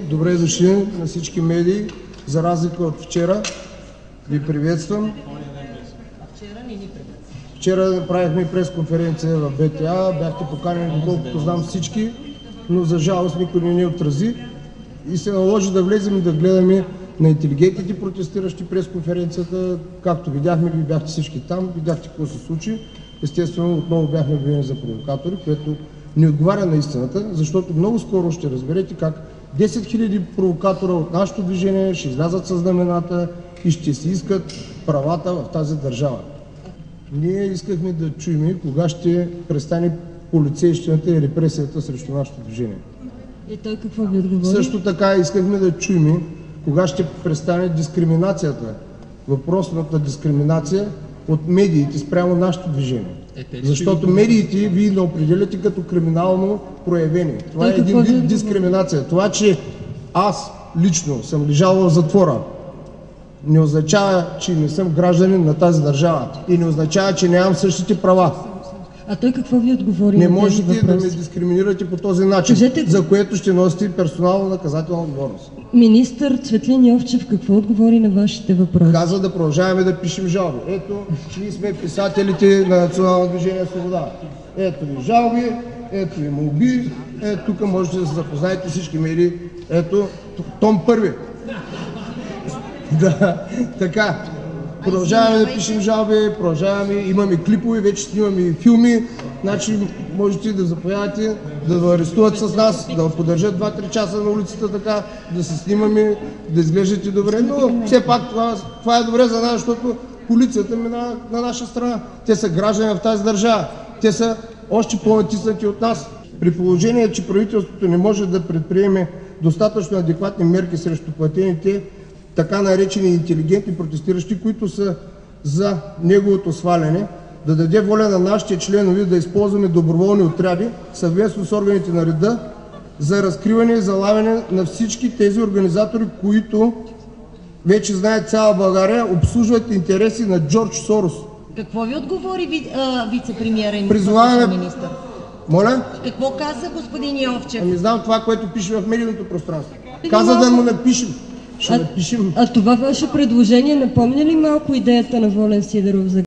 Добре дошли на всички медии, за разлика от вчера. Ви приветствам. Вчера направихме пресконференция в БТА, бяхте поканени, доколкото знам всички, но за жалост никой не ни отрази и се наложи да влезем и да гледаме на интелигентните протестиращи пресконференцията. Както видяхме, ви бяхте всички там, видяхте какво се случи. Естествено, отново бяхме обвинени за провокатори, което не отговаря на истината, защото много скоро ще разберете как 10 000 провокатора от нашето движение ще излязат със знамената и ще си искат правата в тази държава. Ние искахме да чуем кога ще престане полицейщината и репресията срещу нашето движение. И той какво ви отговори? Също така искахме да чуем кога ще престане дискриминацията, въпросната дискриминация от медиите спрямо нашето движение. Защото медиите вие не определяте като криминално проявени. Това е един вид дискриминация. Това, че аз лично съм лежал в затвора, не означава, че не съм гражданин на тази държава и не означава, че нямам същите права. А той какво ви отговори? Не можете да ме дискриминирате по този начин, за което ще носите персонално наказателна отговорност. Министър Цветлин Йовчев какво отговори на вашите въпроси? Каза да продължаваме да пишем жалби. Ето, ние сме писателите на Национално движение Свобода. Ето ви жалби, ето ви молби, ето тук можете да се запознаете всички медии. Ето, том 1. Да, така. Продължаваме да пишем жалби, продължаваме, имаме клипове, вече снимаме и филми, значи можете да заповядате, да арестуват с нас, да поддържат 2-3 часа на улицата така, да се снимаме, да изглеждате добре, но все пак това е добре за нас, защото полицията мина на наша страна. Те са граждани в тази държава, те са още по-натиснати от нас. При положение, че правителството не може да предприеме достатъчно адекватни мерки срещу платените така наречени интелигентни протестиращи, които са за неговото сваляне, да даде воля на нашите членове да използваме доброволни отряди съвместно с органите на реда за разкриване и залавяне на всички тези организатори, които вече знаят цяла България, обслужват интереси на Джордж Сорос. Какво ви отговори вице-премиера и министър? Моля? Какво каза господин Йовчев? Ами знам това, което пише в медийното пространство. Каза да му напишем. А това ваше предложение напомня ли малко идеята на Волен Сидеров за